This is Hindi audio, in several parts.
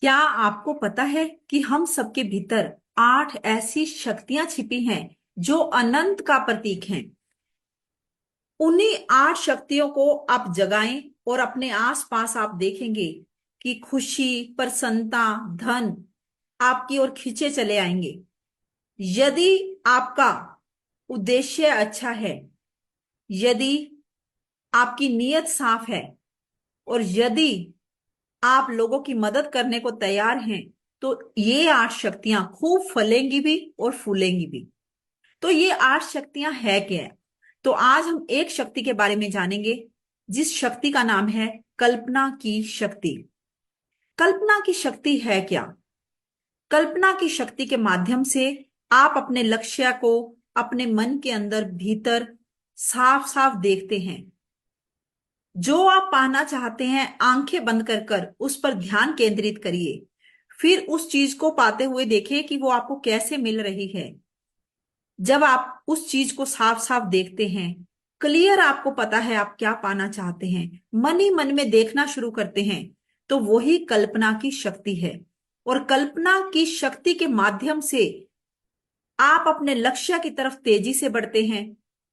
क्या आपको पता है कि हम सबके भीतर 8 ऐसी शक्तियां छिपी हैं जो अनंत का प्रतीक हैं। उन्हीं 8 शक्तियों को आप जगाएं और अपने आसपास आप देखेंगे कि खुशी, प्रसन्नता, धन आपकी ओर खींचे चले आएंगे। यदि आपका उद्देश्य अच्छा है, यदि आपकी नीयत साफ है और यदि आप लोगों की मदद करने को तैयार हैं, तो ये 8 शक्तियां खूब फलेंगी भी और फूलेंगी भी। तो ये 8 शक्तियां है क्या है? तो आज हम एक शक्ति के बारे में जानेंगे, जिस शक्ति का नाम है कल्पना की शक्ति। कल्पना की शक्ति है क्या? कल्पना की शक्ति के माध्यम से आप अपने लक्ष्य को अपने मन के अंदर भीतर साफ साफ देखते हैं। जो आप पाना चाहते हैं, आंखें बंद कर कर उस पर ध्यान केंद्रित करिए। फिर उस चीज को पाते हुए देखिए कि वो आपको कैसे मिल रही है। जब आप उस चीज को साफ साफ देखते हैं, क्लियर आपको पता है आप क्या पाना चाहते हैं, मन ही मन में देखना शुरू करते हैं, तो वही कल्पना की शक्ति है। और कल्पना की शक्ति के माध्यम से आप अपने लक्ष्य की तरफ तेजी से बढ़ते हैं।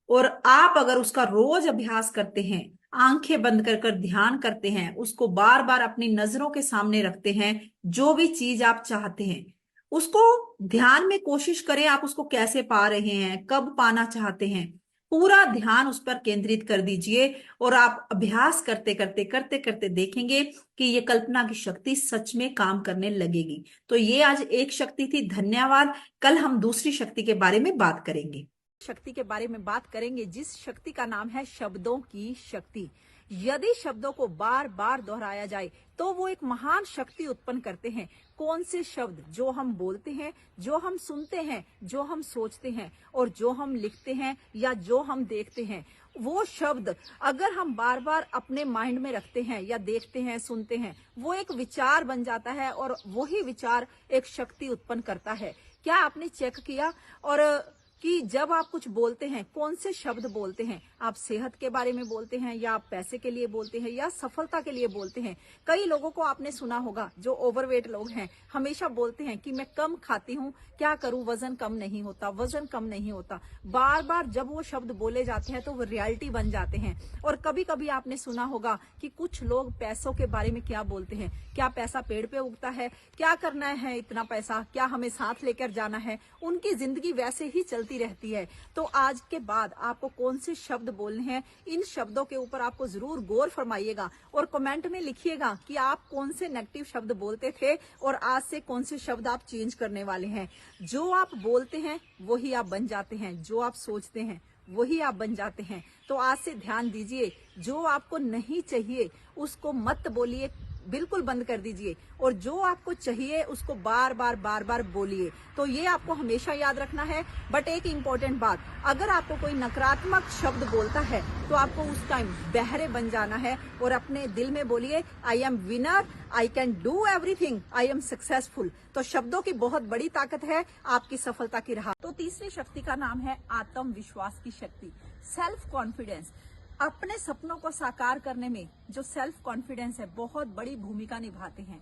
और आप अगर उसका रोज अभ्यास करते हैं, आंखें बंद कर कर ध्यान करते हैं, उसको बार बार अपनी नजरों के सामने रखते हैं, जो भी चीज आप चाहते हैं उसको ध्यान में कोशिश करें, आप उसको कैसे पा रहे हैं, कब पाना चाहते हैं, पूरा ध्यान उस पर केंद्रित कर दीजिए। और आप अभ्यास करते करते करते करते देखेंगे कि ये कल्पना की शक्ति सच में काम करने लगेगी। तो ये आज एक शक्ति थी। धन्यवाद। कल हम दूसरी शक्ति के बारे में बात करेंगे। शक्ति के बारे में बात करेंगे, जिस शक्ति का नाम है शब्दों की शक्ति। यदि शब्दों को बार बार दोहराया जाए तो वो एक महान शक्ति उत्पन्न करते हैं। कौन से शब्द? जो हम बोलते हैं, जो हम सुनते हैं, जो हम सोचते हैं और जो हम लिखते हैं या जो हम देखते हैं, वो शब्द अगर हम बार बार अपने माइंड में रखते हैं या देखते हैं, सुनते हैं, वो एक विचार बन जाता है और वही विचार एक शक्ति उत्पन्न करता है। क्या आपने चेक किया और कि जब आप कुछ बोलते हैं, कौन से शब्द बोलते हैं? आप सेहत के बारे में बोलते हैं या आप पैसे के लिए बोलते हैं या सफलता के लिए बोलते हैं? कई लोगों को आपने सुना होगा जो ओवरवेट लोग हैं, हमेशा बोलते हैं कि मैं कम खाती हूँ, क्या करूं, वजन कम नहीं होता, वजन कम नहीं होता। बार बार जब वो शब्द बोले जाते हैं तो वो रियलिटी बन जाते हैं। और कभी कभी आपने सुना होगा कि कुछ लोग पैसों के बारे में क्या बोलते हैं, क्या पैसा पेड़ पे उगता है, क्या करना है इतना पैसा, क्या हमें साथ लेकर जाना है। उनकी जिंदगी वैसे ही चलती रहती है। तो आज के बाद आपको कौन से शब्द बोलने हैं, इन शब्दों के ऊपर आपको जरूर गौर फरमाइएगा और कमेंट में लिखिएगा कि आप कौन से नेगेटिव शब्द बोलते थे और आज से कौन से शब्द आप चेंज करने वाले हैं। जो आप बोलते हैं वही आप बन जाते हैं, जो आप सोचते हैं वही आप बन जाते हैं। तो आज से ध्यान दीजिए, जो आपको नहीं चाहिए उसको मत बोलिए, बिल्कुल बंद कर दीजिए। और जो आपको चाहिए उसको बार बार बोलिए। तो ये आपको हमेशा याद रखना है। बट एक इम्पोर्टेंट बात, अगर आपको कोई नकारात्मक शब्द बोलता है तो आपको उस टाइम बहरे बन जाना है और अपने दिल में बोलिए, I am winner, I can do everything, I am successful. तो शब्दों की बहुत बड़ी ताकत है आपकी सफलता की राह। तो तीसरी शक्ति का नाम है आत्मविश्वास की शक्ति, सेल्फ कॉन्फिडेंस। अपने सपनों को साकार करने में जो सेल्फ कॉन्फिडेंस है बहुत बड़ी भूमिका निभाते हैं।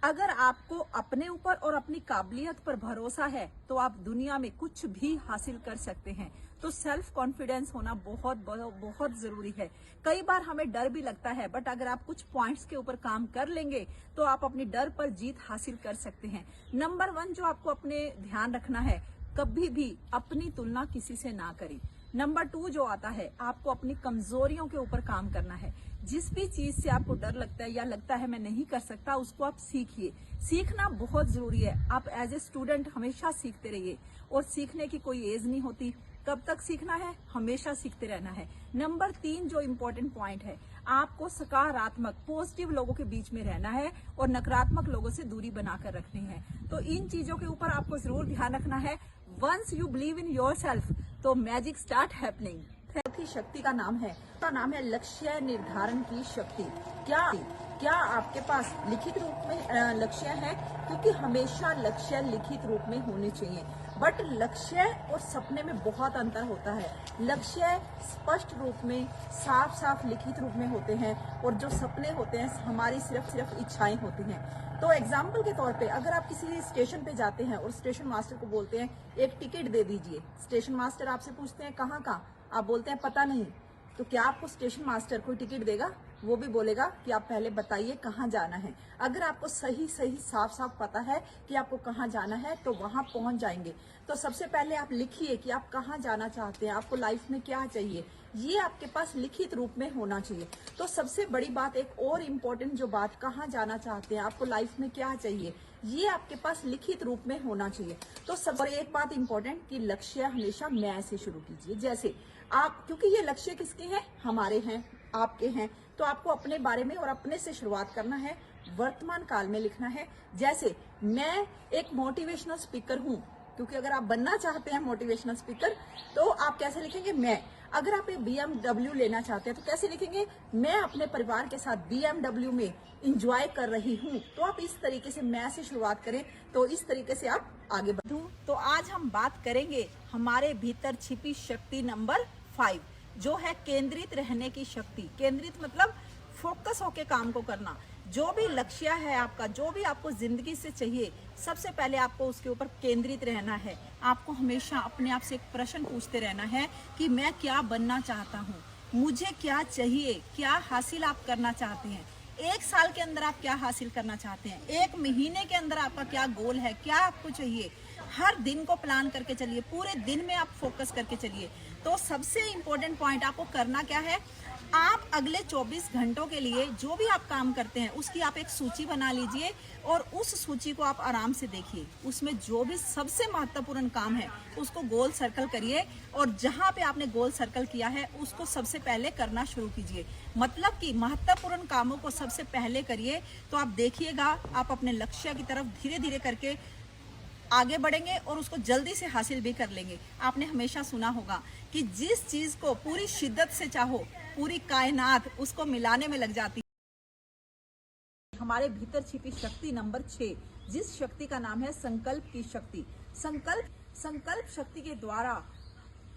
अगर आपको अपने ऊपर और अपनी काबिलियत पर भरोसा है तो आप दुनिया में कुछ भी हासिल कर सकते हैं। तो सेल्फ कॉन्फिडेंस होना बहुत बहुत बहुत जरूरी है। कई बार हमें डर भी लगता है, बट अगर आप कुछ पॉइंट्स के ऊपर काम कर लेंगे तो आप अपनी डर पर जीत हासिल कर सकते हैं। नंबर 1 जो आपको अपने ध्यान रखना है, कभी भी अपनी तुलना किसी से ना करें। नंबर 2 जो आता है, आपको अपनी कमजोरियों के ऊपर काम करना है। जिस भी चीज से आपको डर लगता है या लगता है मैं नहीं कर सकता, उसको आप सीखिए। सीखना बहुत जरूरी है। आप एज ए स्टूडेंट हमेशा सीखते रहिए और सीखने की कोई एज नहीं होती। कब तक सीखना है? हमेशा सीखते रहना है। नंबर 3 जो इम्पोर्टेंट पॉइंट है, आपको सकारात्मक पॉजिटिव लोगों के बीच में रहना है और नकारात्मक लोगों से दूरी बनाकर रखनी है। तो इन चीजों के ऊपर आपको जरूर ध्यान रखना है। Once you believe in yourself तो मैजिक स्टार्ट हैपनिंग। चौथी शक्ति का नाम है लक्ष्य निर्धारण की शक्ति। क्या आपके पास लिखित रूप में लक्ष्य है? क्योंकि हमेशा लक्ष्य लिखित रूप में होने चाहिए, बट लक्ष्य और सपने में बहुत अंतर होता है। लक्ष्य स्पष्ट रूप में साफ साफ लिखित रूप में होते हैं और जो सपने होते हैं हमारी सिर्फ इच्छाएं होती हैं। तो एग्जाम्पल के तौर पे अगर आप किसी स्टेशन पे जाते हैं और स्टेशन मास्टर को बोलते हैं एक टिकट दे दीजिए, स्टेशन मास्टर आपसे पूछते हैं कहाँ का, आप बोलते हैं पता नहीं, तो क्या आपको स्टेशन मास्टर कोई टिकट देगा? वो भी बोलेगा कि आप पहले बताइए कहाँ जाना है। अगर आपको सही साफ साफ पता है कि आपको कहाँ जाना है तो वहां पहुंच जाएंगे। तो सबसे पहले आप लिखिए कि आप कहाँ जाना चाहते हैं, आपको लाइफ में क्या चाहिए, ये आपके पास लिखित रूप में होना चाहिए। तो सबसे बड़ी बात, एक और इम्पोर्टेंट जो बात, कहाँ जाना चाहते हैं, आपको लाइफ में क्या चाहिए, ये आपके पास लिखित रूप में होना चाहिए। तो सब, और एक बात इम्पोर्टेंट कि लक्ष्य हमेशा मैं से शुरू कीजिए। जैसे आप, क्योंकि ये लक्ष्य किसके हैं, हमारे हैं, आपके हैं, तो आपको अपने बारे में और अपने से शुरुआत करना है, वर्तमान काल में लिखना है। जैसे मैं एक मोटिवेशनल स्पीकर हूं, क्योंकि अगर आप बनना चाहते हैं मोटिवेशनल स्पीकर तो आप कैसे लिखेंगे, मैं। अगर आप एक BMW लेना चाहते हैं तो कैसे लिखेंगे, मैं अपने परिवार के साथ BMW में इंजॉय कर रही हूँ। तो आप इस तरीके से मैं से शुरुआत करें, तो इस तरीके से आप आगे बढ़ूं। तो आज हम बात करेंगे हमारे भीतर छिपी शक्ति नंबर 5, जो है केंद्रित रहने की शक्ति। केंद्रित मतलब फोकस होके काम को करना। जो भी लक्ष्य है आपका, जो भी आपको जिंदगी से चाहिए, सबसे पहले आपको उसके ऊपर केंद्रित रहना है। आपको हमेशा अपने आप से एक प्रश्न पूछते रहना है कि मैं क्या बनना चाहता हूँ, मुझे क्या चाहिए, क्या हासिल आप करना चाहते हैं, 1 साल के अंदर आप क्या हासिल करना चाहते हैं, 1 महीने के अंदर आपका क्या गोल है, क्या आपको चाहिए। हर दिन को प्लान करके चलिए, पूरे दिन में आप फोकस करके चलिए। तो सबसे इंपॉर्टेंट पॉइंट आपको करना क्या है, आप अगले 24 घंटों के लिए जो भी आप काम करते हैं उसकी आप एक सूची बना लीजिए और उस सूची को आप आराम से देखिए। उसमें जो भी सबसे महत्वपूर्ण काम है उसको गोल सर्कल करिए और जहां पे आपने गोल सर्कल किया है उसको सबसे पहले करना शुरू कीजिए। मतलब कि महत्वपूर्ण कामों को सबसे पहले करिए, तो आप देखिएगा आप अपने लक्ष्य की तरफ धीरे धीरे करके आगे बढ़ेंगे और उसको जल्दी से हासिल भी कर लेंगे। आपने हमेशा सुना होगा कि जिस चीज को पूरी शिद्दत से चाहो, पूरी कायनात उसको मिलाने में लग जाती है। हमारे भीतर छिपी शक्ति नंबर 6, जिस शक्ति का नाम है संकल्प की शक्ति। संकल्प शक्ति के द्वारा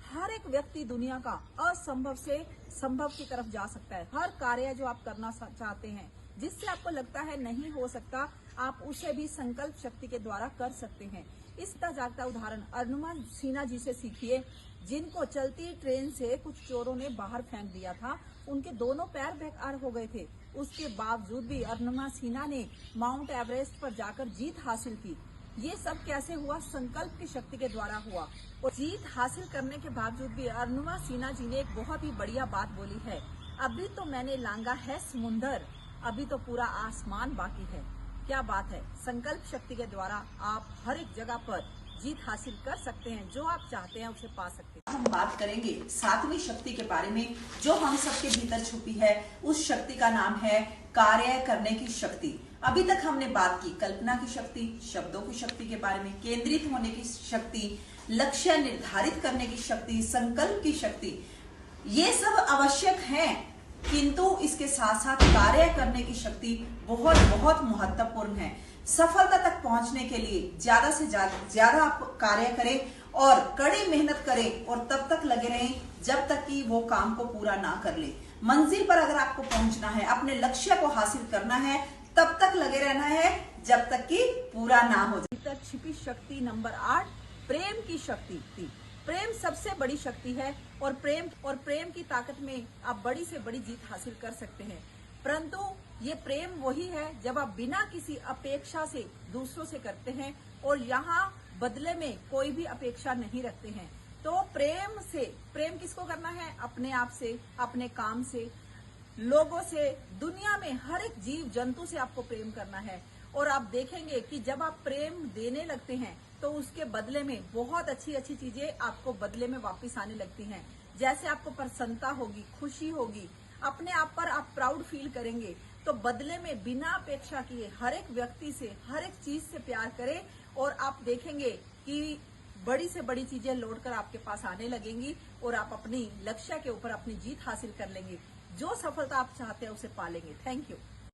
हर एक व्यक्ति दुनिया का असंभव से संभव की तरफ जा सकता है। हर कार्य जो आप करना चाहते हैं, जिससे आपको लगता है नहीं हो सकता, आप उसे भी संकल्प शक्ति के द्वारा कर सकते हैं। इसका जागता उदाहरण अरुणिमा सिन्हा जी से सीखिए, जिनको चलती ट्रेन से कुछ चोरों ने बाहर फेंक दिया था। उनके दोनों पैर बेकार हो गए थे, उसके बावजूद भी अरुणिमा सिन्हा ने माउंट एवरेस्ट पर जाकर जीत हासिल की। ये सब कैसे हुआ, संकल्प की शक्ति के द्वारा हुआ। और जीत हासिल करने के बावजूद भी अरुणिमा सिन्हा जी ने एक बहुत ही बढ़िया बात बोली है, अभी तो मैंने लांगा है समुंदर, अभी तो पूरा आसमान बाकी है। क्या बात है, संकल्प शक्ति के द्वारा आप हर एक जगह पर जीत हासिल कर सकते हैं, जो आप चाहते हैं उसे पा सकते हैं। हम बात करेंगे 7वीं शक्ति के बारे में, जो हम सबके भीतर छुपी है। उस शक्ति का नाम है कार्य करने की शक्ति। अभी तक हमने बात की कल्पना की शक्ति, शब्दों की शक्ति के बारे में, केंद्रित होने की शक्ति, लक्ष्य निर्धारित करने की शक्ति, संकल्प की शक्ति। ये सब आवश्यक हैं, किंतु इसके साथ साथ कार्य करने की शक्ति बहुत बहुत महत्वपूर्ण है। सफलता तक पहुंचने के लिए ज्यादा से ज्यादा आप कार्य करें और कड़ी मेहनत करें और तब तक लगे रहें जब तक कि वो काम को पूरा ना कर ले। मंजिल पर अगर आपको पहुंचना है, अपने लक्ष्य को हासिल करना है, तब तक लगे रहना है जब तक कि पूरा ना हो जाए। छिपी शक्ति नंबर 8, प्रेम की शक्ति थी। प्रेम सबसे बड़ी शक्ति है और प्रेम की ताकत में आप बड़ी से बड़ी जीत हासिल कर सकते हैं। परंतु ये प्रेम वही है जब आप बिना किसी अपेक्षा से दूसरों से करते हैं और यहाँ बदले में कोई भी अपेक्षा नहीं रखते हैं। तो प्रेम किसको करना है, अपने आप से, अपने काम से, लोगों से, दुनिया में हर एक जीव जंतु से आपको प्रेम करना है। और आप देखेंगे कि जब आप प्रेम देने लगते हैं तो उसके बदले में बहुत अच्छी अच्छी चीजें आपको बदले में वापस आने लगती हैं। जैसे आपको प्रसन्नता होगी, खुशी होगी, अपने आप पर आप प्राउड फील करेंगे। तो बदले में बिना अपेक्षा किए हर एक व्यक्ति से, हर एक चीज से प्यार करें और आप देखेंगे कि बड़ी से बड़ी चीजें लौटकर आपके पास आने लगेंगी और आप अपनी लक्ष्य के ऊपर अपनी जीत हासिल कर लेंगे। जो सफलता आप चाहते हैं उसे पालेंगे। Thank you.